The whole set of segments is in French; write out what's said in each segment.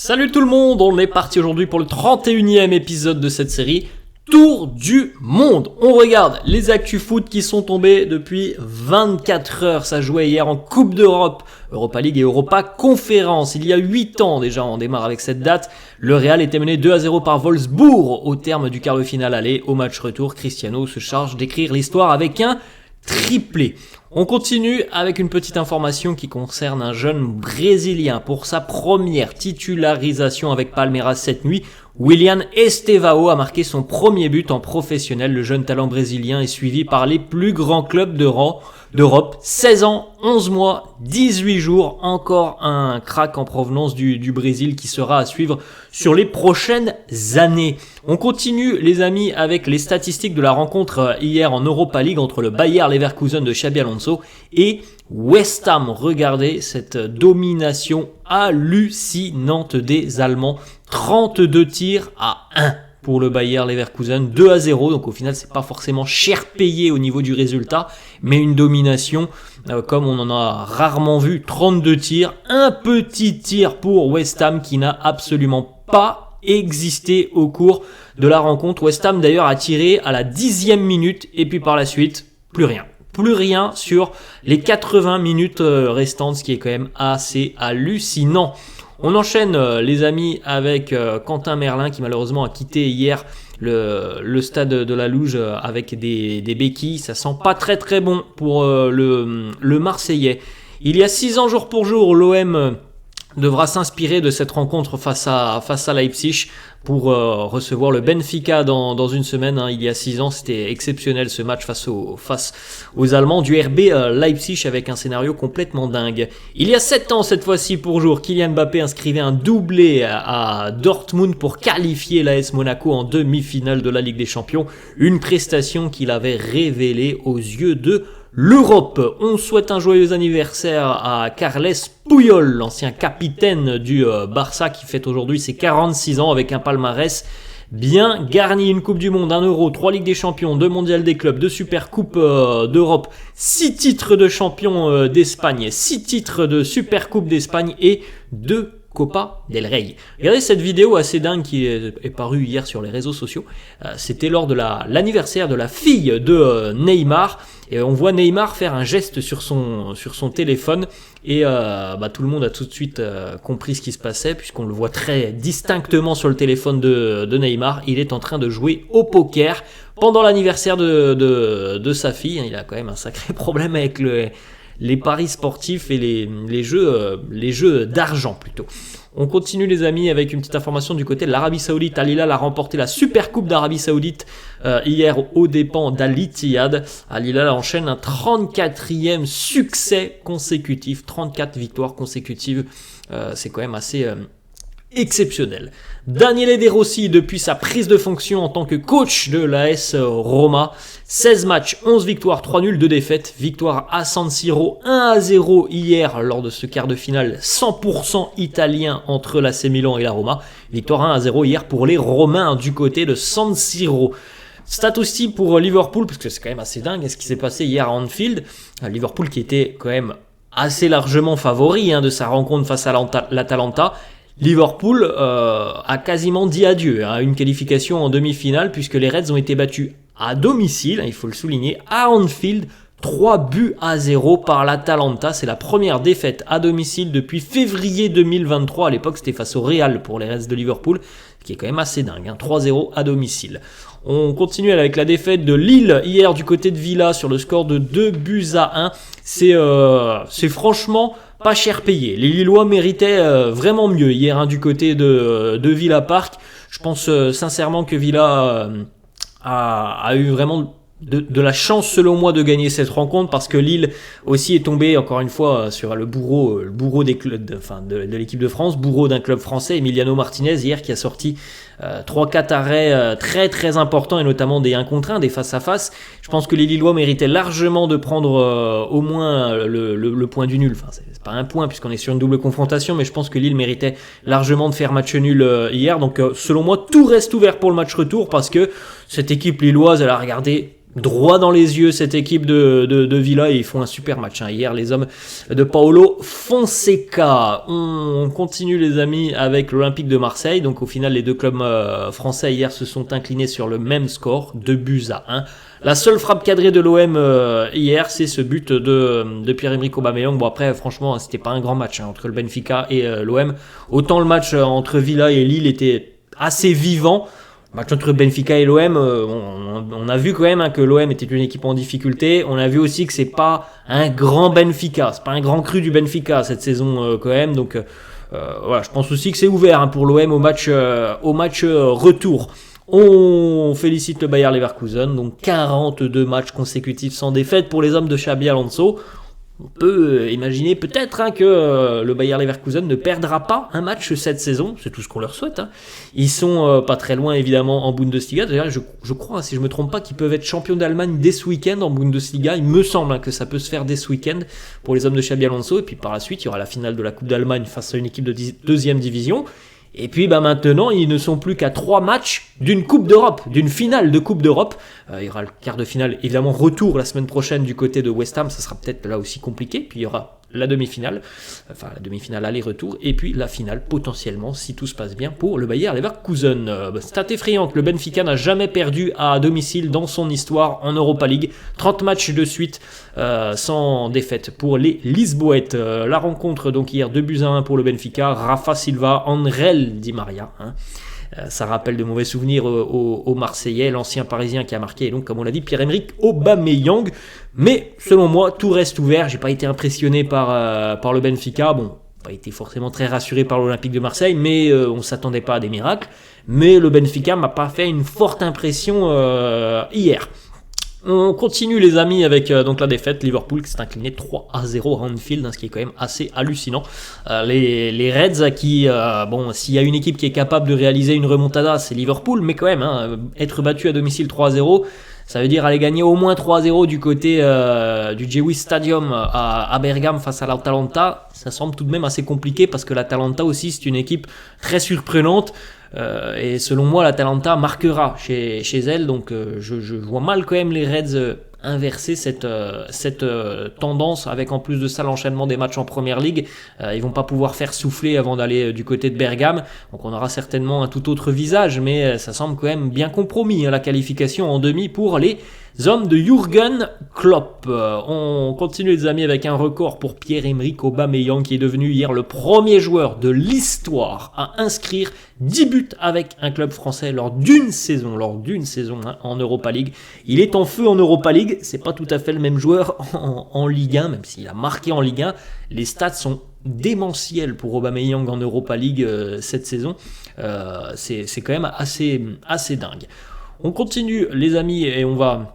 Salut tout le monde, on est parti aujourd'hui pour le 31e épisode de cette série Tour du Monde. On regarde les actus foot qui sont tombés depuis 24 heures. Ça jouait hier en Coupe d'Europe, Europa League et Europa Conférence. Il y a 8 ans déjà, on démarre avec cette date. Le Real était mené 2-0 par Wolfsburg au terme du quart de finale aller. Au match retour, Cristiano se charge d'écrire l'histoire avec un triplé. On continue avec une petite information qui concerne un jeune Brésilien. Pour sa première titularisation avec Palmeiras cette nuit, Willian Estevao a marqué son premier but en professionnel. Le jeune talent brésilien est suivi par les plus grands clubs d'Europe. 16 ans, 11 mois, 18 jours. Encore un crack en provenance du Brésil qui sera à suivre sur les prochaines années. On continue les amis avec les statistiques de la rencontre hier en Europa League entre le Bayer Leverkusen de Xabi Alonso et West Ham. Regardez cette domination hallucinante des Allemands. 32 tirs à 1 pour le Bayer Leverkusen, 2-0. Donc au final, c'est pas forcément cher payé au niveau du résultat, mais une domination comme on en a rarement vu. 32 tirs, un petit tir pour West Ham qui n'a absolument pas existé au cours de la rencontre. West Ham d'ailleurs a tiré à la 10e minute et puis par la suite, plus rien sur les 80 minutes restantes, ce qui est quand même assez hallucinant. On enchaîne les amis avec Quentin Merlin qui malheureusement a quitté hier le stade de la Louge avec des béquilles. Ça sent pas très bon pour le Marseillais. Il y a 6 ans jour pour jour, l'OM devra s'inspirer de cette rencontre face à Leipzig pour recevoir le Benfica dans une semaine. Il y a 6 ans, c'était exceptionnel ce match face aux Allemands du RB Leipzig avec un scénario complètement dingue. Il y a 7 ans cette fois-ci pour jour, Kylian Mbappé inscrivait un doublé à Dortmund pour qualifier l'AS Monaco en demi-finale de la Ligue des Champions. Une prestation qu'il avait révélée aux yeux de l'Europe. On souhaite un joyeux anniversaire à Carles Puyol, l'ancien capitaine du Barça qui fête aujourd'hui ses 46 ans avec un palmarès bien garni. Une Coupe du Monde, 1 Euro, 3 Ligues des Champions, 2 Mondiales des clubs, 2 Super Coupes d'Europe, 6 titres de champion d'Espagne, 6 titres de Super Coupe d'Espagne et 2 Copa del Rey. Regardez cette vidéo assez dingue qui est parue hier sur les réseaux sociaux. C'était lors de l'anniversaire de la fille de Neymar. Et on voit Neymar faire un geste sur son téléphone. Et tout le monde a tout de suite compris ce qui se passait, puisqu'on le voit très distinctement sur le téléphone de Neymar. Il est en train de jouer au poker pendant l'anniversaire de sa fille. Il a quand même un sacré problème avec les paris sportifs et les jeux d'argent plutôt. On continue les amis avec une petite information du côté de l'Arabie Saoudite. Al Hilal a remporté la Super Coupe d'Arabie Saoudite hier aux dépens d'Al Ittihad. Al Hilal enchaîne un 34e succès consécutif, 34 victoires consécutives. C'est quand même assez exceptionnel. Daniele De Rossi, depuis sa prise de fonction en tant que coach de l'AS Roma, 16 matchs, 11 victoires, 3 nuls, 2 défaites. Victoire à San Siro, 1-0 hier lors de ce quart de finale 100% italien entre l'AC Milan et la Roma. Victoire 1-0 hier pour les Romains du côté de San Siro. Stat aussi pour Liverpool, parce que c'est quand même assez dingue ce qui s'est passé hier à Anfield. Liverpool qui était quand même assez largement favori de sa rencontre face à l'Atalanta. Liverpool a quasiment dit adieu à une qualification en demi-finale puisque les Reds ont été battus à domicile, il faut le souligner, à Anfield, 3-0 par l'Atalanta. C'est la première défaite à domicile depuis février 2023. À l'époque, c'était face au Real pour les Reds de Liverpool, ce qui est quand même assez dingue, 3-0 à domicile. On continue avec la défaite de Lille hier du côté de Villa sur le score de 2-1. C'est franchement pas cher payé. Les Lillois méritaient vraiment mieux hier du côté de Villa Park. Je pense sincèrement que Villa a eu vraiment de la chance selon moi de gagner cette rencontre parce que Lille aussi est tombé encore une fois sur le bourreau des clubs de l'équipe de France, bourreau d'un club français, Emiliano Martinez hier qui a sorti 3-4 arrêts très importants et notamment des 1 contre 1, des face à face. Je pense que les Lillois méritaient largement de prendre au moins le point du nul. Enfin c'est pas un point puisqu'on est sur une double confrontation, mais je pense que Lille méritait largement de faire match nul hier. Donc selon moi tout reste ouvert pour le match retour parce que cette équipe lilloise elle a regardé droit dans les yeux cette équipe de Villa et ils font un super match. Hier, les hommes de Paulo Fonseca. On continue les amis avec l'Olympique de Marseille. Donc au final, les deux clubs français hier se sont inclinés sur le même score, 2-1. La seule frappe cadrée de l'OM hier, c'est ce but de Pierre-Emerick Aubameyang. Bon après, franchement, c'était pas un grand match entre le Benfica et l'OM. Autant le match entre Villa et Lille était assez vivant. Le match entre Benfica et l'OM, on a vu quand même que l'OM était une équipe en difficulté. On a vu aussi que c'est pas un grand Benfica, c'est pas un grand cru du Benfica cette saison quand même. Donc voilà, je pense aussi que c'est ouvert pour l'OM au match retour. On félicite le Bayer Leverkusen, donc 42 matchs consécutifs sans défaite pour les hommes de Xabi Alonso. On peut imaginer peut-être que le Bayer Leverkusen ne perdra pas un match cette saison, c'est tout ce qu'on leur souhaite. Ils sont pas très loin évidemment en Bundesliga, d'ailleurs je crois, si je me trompe pas, qu'ils peuvent être champions d'Allemagne dès ce week-end en Bundesliga. Il me semble que ça peut se faire dès ce week-end pour les hommes de Xabi Alonso, et puis par la suite il y aura la finale de la Coupe d'Allemagne face à une équipe de deuxième division. Et puis maintenant, ils ne sont plus qu'à 3 matchs d'une Coupe d'Europe, d'une finale de Coupe d'Europe. Il y aura le quart de finale, évidemment, retour la semaine prochaine du côté de West Ham. Ça sera peut-être là aussi compliqué. Puis il y aura la demi-finale, la demi-finale aller-retour, et puis la finale potentiellement, si tout se passe bien, pour le Bayer Leverkusen. Stat effrayante, le Benfica n'a jamais perdu à domicile dans son histoire en Europa League. 30 matchs de suite sans défaite pour les Lisboètes. La rencontre donc hier 2-1 pour le Benfica. Rafa Silva, Angel Di Maria. Ça rappelle de mauvais souvenirs aux Marseillais, l'ancien Parisien qui a marqué, et donc comme on l'a dit, Pierre-Emerick Aubameyang. Mais selon moi, tout reste ouvert. J'ai pas été impressionné par le Benfica. Bon, pas été forcément très rassuré par l'Olympique de Marseille, mais on s'attendait pas à des miracles. Mais le Benfica m'a pas fait une forte impression hier. On continue les amis avec donc la défaite, Liverpool qui s'est incliné 3-0 à Anfield, ce qui est quand même assez hallucinant. Les Reds qui, s'il y a une équipe qui est capable de réaliser une remontada, c'est Liverpool, mais quand même, être battu à domicile 3-0, ça veut dire aller gagner au moins 3-0 du côté du Gewiss Stadium à Bergame face à l'Atalanta. Ça semble tout de même assez compliqué parce que l'Atalanta aussi c'est une équipe très surprenante. Et selon moi, l'Atalanta marquera chez elle, donc je vois mal quand même les Reds inverser cette tendance avec en plus de ça l'enchaînement des matchs en Première Ligue. Ils vont pas pouvoir faire souffler avant d'aller du côté de Bergame, donc on aura certainement un tout autre visage, mais ça semble quand même bien compromis la qualification en demi pour les hommes de Jürgen Klopp. On continue les amis avec un record pour Pierre-Emerick Aubameyang qui est devenu hier le premier joueur de l'histoire à inscrire 10 buts avec un club français lors d'une saison en Europa League. Il est en feu en Europa League, c'est pas tout à fait le même joueur en Ligue 1, même s'il a marqué en Ligue 1. Les stats sont démentiels pour Aubameyang en Europa League cette saison. C'est quand même assez dingue. On continue les amis et on va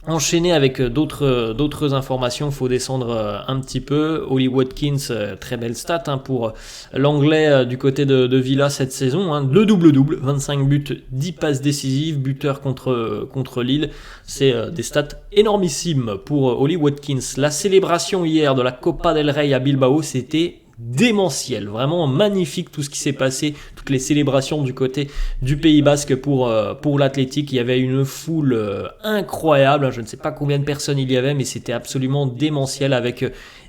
enchaîner avec d'autres informations. Faut descendre un petit peu. Ollie Watkins, très belle stat pour l'anglais du côté de Villa cette saison, le double-double, 25 buts, 10 passes décisives, buteur contre Lille. C'est des stats énormissimes pour Ollie Watkins. La célébration hier de la Copa del Rey à Bilbao, c'était démentiel, vraiment magnifique tout ce qui s'est passé, toutes les célébrations du côté du Pays Basque pour l'Athletic. Il y avait une foule incroyable, je ne sais pas combien de personnes il y avait, mais c'était absolument démentiel avec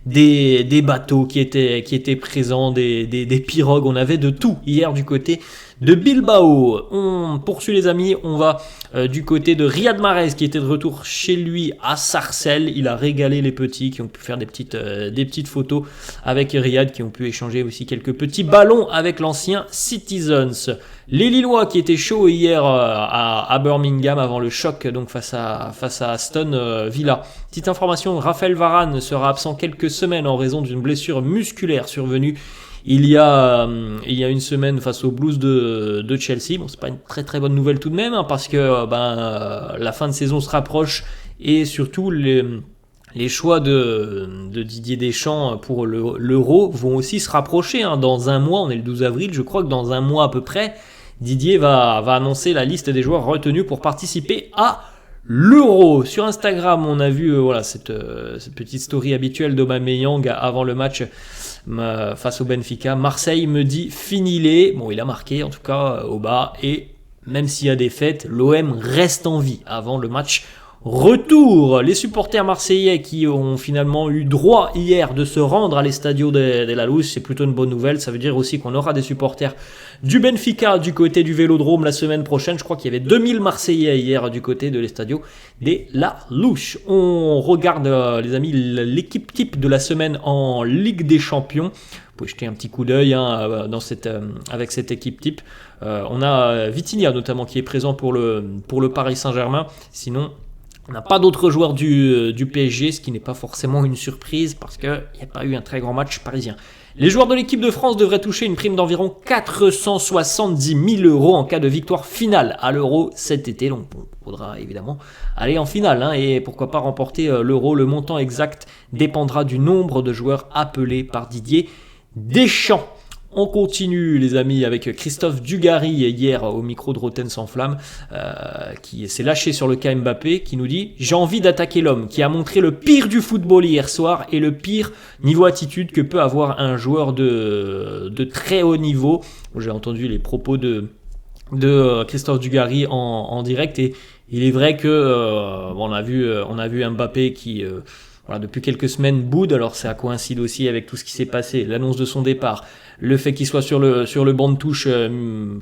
des bateaux qui étaient présents, des pirogues, on avait de tout hier du côté de Bilbao. On poursuit les amis, on va du côté de Riyad Mahrez qui était de retour chez lui à Sarcelles. Il a régalé les petits qui ont pu faire des petites photos avec Riyad, qui ont pu échanger aussi quelques petits ballons avec l'ancien Citizens. Les Lillois qui étaient chauds hier à Birmingham avant le choc donc face à Aston Villa. Petite information, Raphaël Varane sera absent quelques semaines en raison d'une blessure musculaire survenue il y a une semaine face aux Blues de Chelsea. Bon, c'est pas une très très bonne nouvelle tout de même, parce que la fin de saison se rapproche et surtout les choix de Didier Deschamps pour l'Euro vont aussi se rapprocher. Dans un mois, on est le 12 avril, je crois que dans un mois à peu près, Didier va annoncer la liste des joueurs retenus pour participer à l'Euro. Sur Instagram, on a vu cette petite story habituelle d'Aubameyang avant le match face au Benfica. Marseille me dit fini-les. Bon, il a marqué en tout cas au bas, et même s'il y a des défaite, l'OM reste en vie avant le match retour. Les supporters marseillais qui ont finalement eu droit hier de se rendre à l'Estadio de la Luz, c'est plutôt une bonne nouvelle. Ça veut dire aussi qu'on aura des supporters du Benfica du côté du Vélodrome la semaine prochaine. Je crois qu'il y avait 2000 Marseillais hier du côté de l'Estadio de la Luz. On regarde, les amis, l'équipe type de la semaine en Ligue des Champions. Vous pouvez jeter un petit coup d'œil avec cette équipe type. On a Vitinha notamment qui est présent pour le Paris Saint-Germain. Sinon, on n'a pas d'autres joueurs du PSG, ce qui n'est pas forcément une surprise parce qu'il n'y a pas eu un très grand match parisien. Les joueurs de l'équipe de France devraient toucher une prime d'environ 470 000 € en cas de victoire finale à l'Euro cet été. Donc il faudra évidemment aller en finale et pourquoi pas remporter l'Euro. Le montant exact dépendra du nombre de joueurs appelés par Didier Deschamps. On continue les amis avec Christophe Dugarry hier au micro de Rotten sans flamme qui s'est lâché sur le cas Mbappé qui nous dit « J'ai envie d'attaquer l'homme qui a montré le pire du football hier soir et le pire niveau attitude que peut avoir un joueur de très haut niveau. » J'ai entendu les propos de Christophe Dugarry en direct et il est vrai que on a vu Mbappé qui... Voilà, depuis quelques semaines boude, alors ça coïncide aussi avec tout ce qui s'est passé, l'annonce de son départ, le fait qu'il soit sur le banc de touche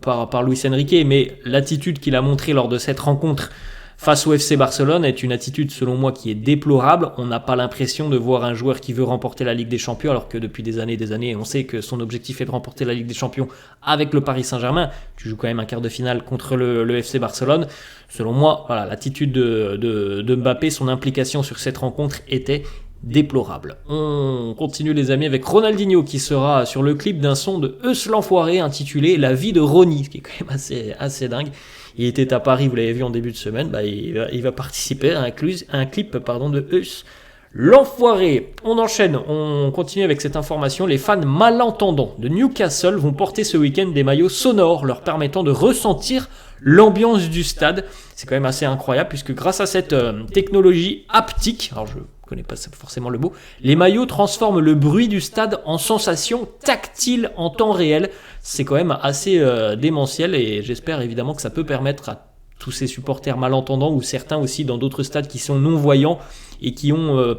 par Luis Enrique, mais l'attitude qu'il a montrée lors de cette rencontre face au FC Barcelone est une attitude selon moi qui est déplorable. On n'a pas l'impression de voir un joueur qui veut remporter la Ligue des Champions alors que depuis des années, on sait que son objectif est de remporter la Ligue des Champions avec le Paris Saint-Germain. Tu joues quand même un quart de finale contre le FC Barcelone. Selon moi, voilà, l'attitude de Mbappé, son implication sur cette rencontre était déplorable. On continue les amis avec Ronaldinho qui sera sur le clip d'un son de Eus l'Enfoiré intitulé La vie de Ronnie, ce qui est quand même assez dingue. Il était à Paris, vous l'avez vu en début de semaine, il va participer à un clip de Eus l'Enfoiré. On enchaîne, on continue avec cette information. Les fans malentendants de Newcastle vont porter ce week-end des maillots sonores leur permettant de ressentir l'ambiance du stade. C'est quand même assez incroyable puisque grâce à cette technologie haptique, alors je connais pas forcément le mot, les maillots transforment le bruit du stade en sensation tactile en temps réel. C'est quand même assez démentiel et j'espère évidemment que ça peut permettre à tous ces supporters malentendants ou certains aussi dans d'autres stades qui sont non-voyants et qui ont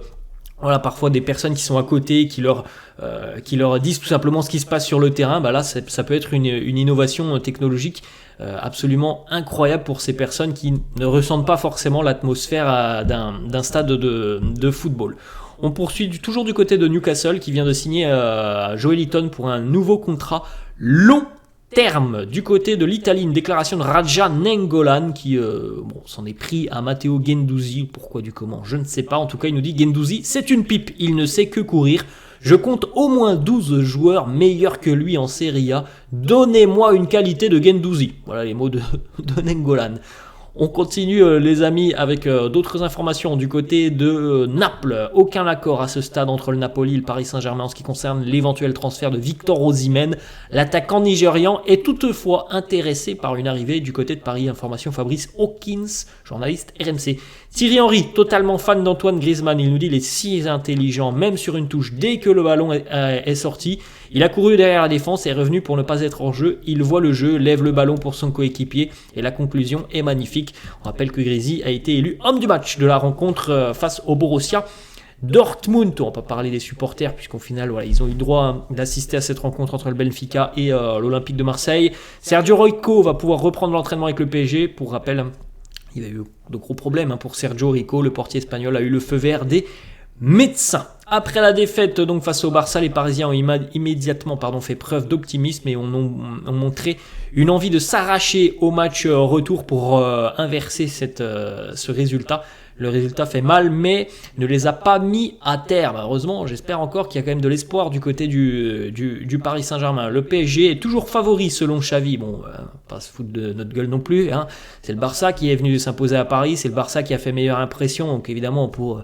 parfois des personnes qui sont à côté qui leur disent tout simplement ce qui se passe sur le terrain. Là ça peut être une innovation technologique absolument incroyable pour ces personnes qui ne ressentent pas forcément l'atmosphère d'un stade de football. On poursuit toujours du côté de Newcastle qui vient de signer Joelinton pour un nouveau contrat long terme. Du côté de l'Italie, une déclaration de Radja Nainggolan qui s'en est pris à Matteo Guendouzi. Pourquoi du comment, je ne sais pas. En tout cas, il nous dit Guendouzi, c'est une pipe, il ne sait que courir. Je compte au moins 12 joueurs meilleurs que lui en Serie A. Donnez-moi une qualité de Guendouzi. Voilà les mots de Nainggolan. On continue les amis avec d'autres informations du côté de Naples. Aucun accord à ce stade entre le Napoli et le Paris Saint-Germain en ce qui concerne l'éventuel transfert de Victor Osimhen. L'attaquant nigérian est toutefois intéressé par une arrivée du côté de Paris. Information Fabrice Hawkins, journaliste RMC. Thierry Henry, totalement fan d'Antoine Griezmann, il nous dit il est si intelligent, même sur une touche, dès que le ballon est sorti. Il a couru derrière la défense et est revenu pour ne pas être hors jeu. Il voit le jeu, lève le ballon pour son coéquipier et la conclusion est magnifique. On rappelle que Grisi a été élu homme du match de la rencontre face au Borussia Dortmund. On va pas parler des supporters puisqu'au final ils ont eu le droit d'assister à cette rencontre entre le Benfica et l'Olympique de Marseille. Sergio Rico va pouvoir reprendre l'entraînement avec le PSG. Pour rappel, il y a eu de gros problèmes pour Sergio Rico. Le portier espagnol a eu le feu vert des médecins. Après la défaite donc face au Barça, les Parisiens ont immédiatement fait preuve d'optimisme et ont montré une envie de s'arracher au match retour pour inverser ce résultat. Le résultat fait mal, mais ne les a pas mis à terre. Heureusement, j'espère encore qu'il y a quand même de l'espoir du côté du Paris Saint-Germain. Le PSG est toujours favori selon Xavi. Pas se foutre de notre gueule non plus. C'est le Barça qui est venu s'imposer à Paris. C'est le Barça qui a fait meilleure impression. Donc évidemment, pour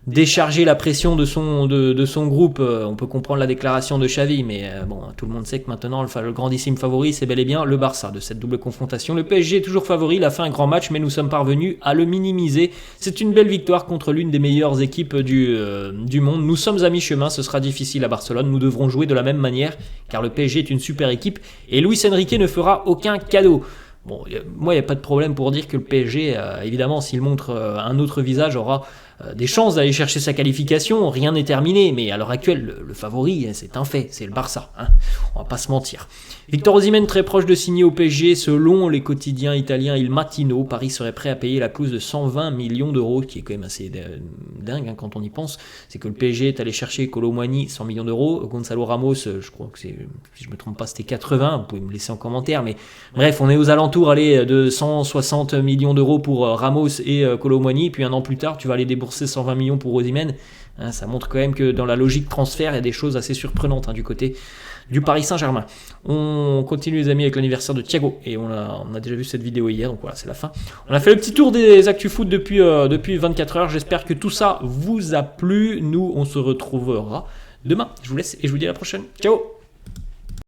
décharger la pression de son groupe, on peut comprendre la déclaration de Xavi, mais tout le monde sait que maintenant le grandissime favori c'est bel et bien le Barça de cette double confrontation. Le PSG est toujours favori, il a fait un grand match mais nous sommes parvenus à le minimiser. C'est une belle victoire contre l'une des meilleures équipes du monde. Nous sommes à mi-chemin, ce sera difficile à Barcelone, nous devrons jouer de la même manière car le PSG est une super équipe et Luis Enrique ne fera aucun cadeau. Bon, moi, il n'y a pas de problème pour dire que le PSG, évidemment, s'il montre un autre visage, aura des chances d'aller chercher sa qualification. Rien n'est terminé, mais à l'heure actuelle, le favori, c'est un fait, c'est le Barça. Hein. On va pas se mentir. Victor Osimhen très proche de signer au PSG. Selon les quotidiens italiens Il Mattino, Paris serait prêt à payer la clause de 120 millions d'euros, qui est quand même assez dingue hein, quand on y pense. C'est que le PSG est allé chercher Kolo Muani, 100 millions d'euros. Gonzalo Ramos, je crois que c'est, si je me trompe pas, c'était 80. Vous pouvez me laisser en commentaire, mais bref, on est aux alentours de 160 millions d'euros pour Ramos et Kolo Muani. Puis un an plus tard, tu vas aller débourser 120 millions pour Osimhen. Hein, ça montre quand même que dans la logique transfert, il y a des choses assez surprenantes hein, du côté du Paris Saint-Germain. On continue les amis avec l'anniversaire de Thiago et on a déjà vu cette vidéo hier, donc voilà, c'est la fin. On a fait le petit tour des actus foot depuis 24 heures. J'espère que tout ça vous a plu. Nous, on se retrouvera demain. Je vous laisse et je vous dis à la prochaine. Ciao.